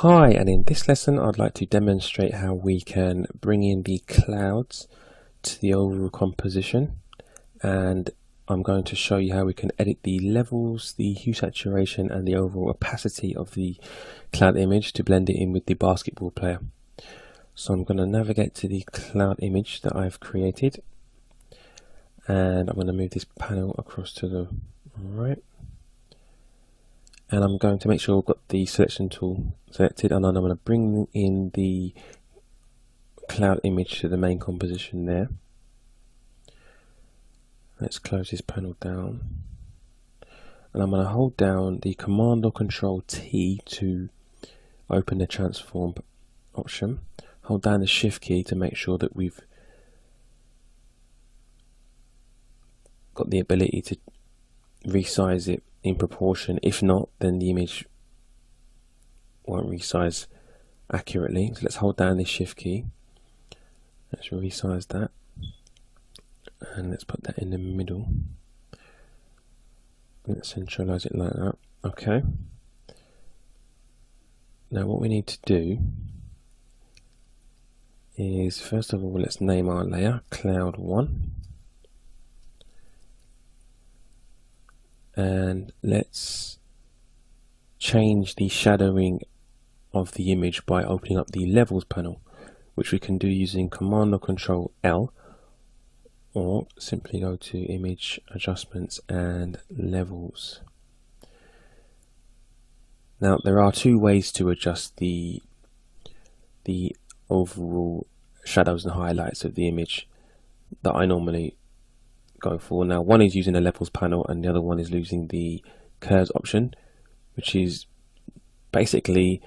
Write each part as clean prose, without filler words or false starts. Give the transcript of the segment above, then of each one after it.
Hi, and in this lesson I'd like to demonstrate how we can bring in the clouds to the overall composition, and I'm going to show you how we can edit the levels, the hue saturation and the overall opacity of the cloud image to blend it in with the basketball player. So I'm going to navigate to the cloud image that I've created, and I'm going to move this panel across to the right. And I'm going to make sure I've got the selection tool selected, and then I'm going to bring in the cloud image to the main composition there. Let's close this panel down, and I'm going to hold down the Command or Control T to open the transform option. Hold down the Shift key to make sure that we've got the ability to resize it in proportion. If not, then the image won't resize accurately. So let's hold down the Shift key. Let's resize that, and let's put that in the middle. Let's centralize it like that. Okay. Now what we need to do is, first of all, let's name our layer Cloud 1. And let's change the shadowing of the image by opening up the levels panel, which we can do using Command or Control L, or simply go to Image Adjustments and Levels. Now there are two ways to adjust the overall shadows and highlights of the image that I normally go for. Now one is using the levels panel and the other one is using the curves option, which is basically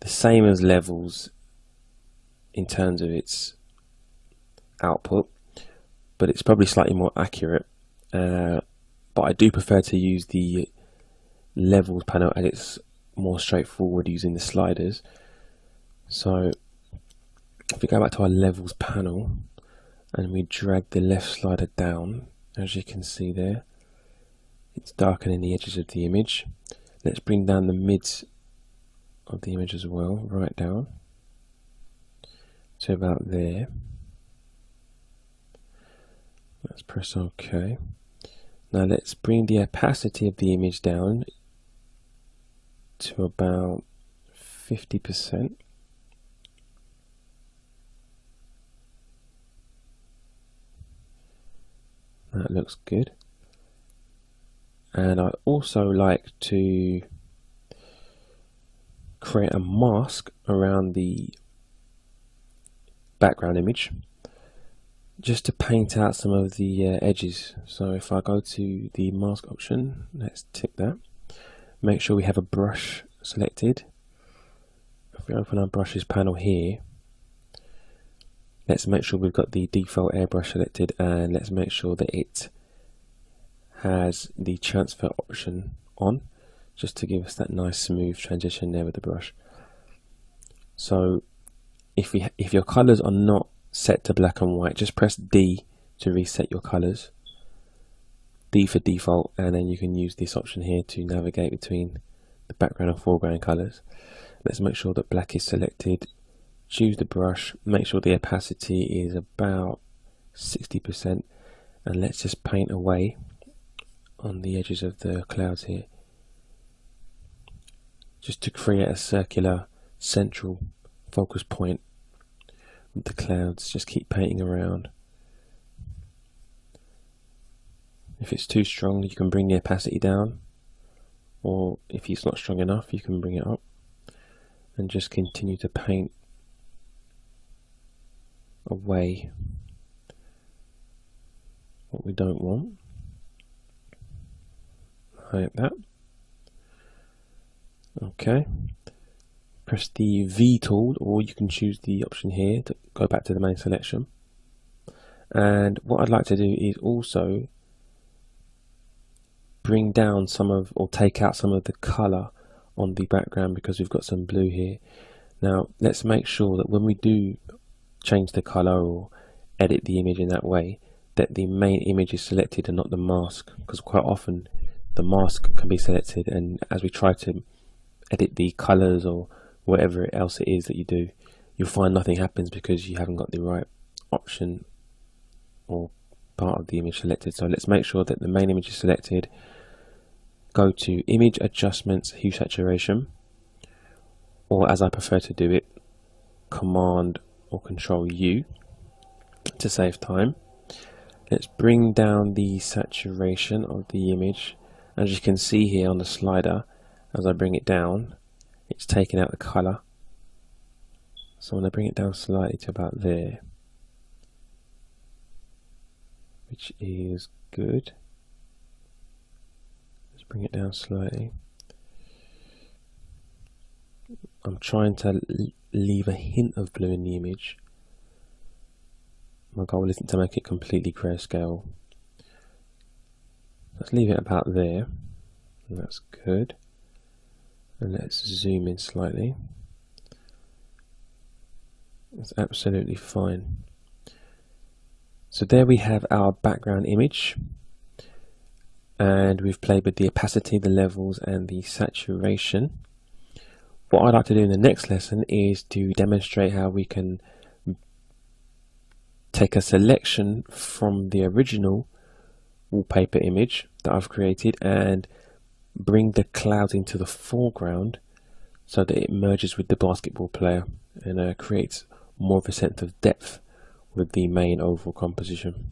the same as levels in terms of its output, but it's probably slightly more accurate, but I do prefer to use the levels panel as it's more straightforward using the sliders. So if we go back to our levels panel and we drag the left slider down, as you can see there, it's darkening the edges of the image. Let's bring down the mids of the image as well, right down to about there. Let's press OK. Now let's bring the opacity of the image down to about 50%. That looks good. And I also like to create a mask around the background image, just to paint out some of the edges. So if I go to the mask option, let's tick that. Make sure we have a brush selected. If we open our brushes panel here, let's make sure we've got the default airbrush selected, and let's make sure that it has the transfer option on, just to give us that nice smooth transition there with the brush. So if your colors are not set to black and white, just press D to reset your colors, D for default, and then you can use this option here to navigate between the background and foreground colors. Let's make sure that black is selected. Choose the brush, make sure the opacity is about 60%, and let's just paint away on the edges of the clouds here, just to create a circular central focus point with the clouds. Just keep painting around. If it's too strong, you can bring the opacity down, or if it's not strong enough, you can bring it up, and just continue to paint away what we don't want, like that. Okay, press the V tool, or you can choose the option here to go back to the main selection. And what I'd like to do is also bring down some of, or take out some of the color on the background, because we've got some blue here. Now let's make sure that when we do change the color or edit the image in that way, that the main image is selected and not the mask, because quite often the mask can be selected, and as we try to edit the colors or whatever else it is that you do, you'll find nothing happens because you haven't got the right option or part of the image selected. So let's make sure that the main image is selected. Go to Image Adjustments, Hue Saturation, or as I prefer to do it, Command or Control U to save time. Let's bring down the saturation of the image. As you can see here on the slider, as I bring it down, it's taking out the colour. So when I bring it down slightly to about there, which is good. Let's bring it down slightly. I'm trying to leave a hint of blue in the image. My goal isn't to make it completely grayscale. Let's leave it about there. And that's good. And let's zoom in slightly. That's absolutely fine. So there we have our background image. And we've played with the opacity, the levels, and the saturation. What I'd like to do in the next lesson is to demonstrate how we can take a selection from the original wallpaper image that I've created and bring the clouds into the foreground so that it merges with the basketball player and creates more of a sense of depth with the main overall composition.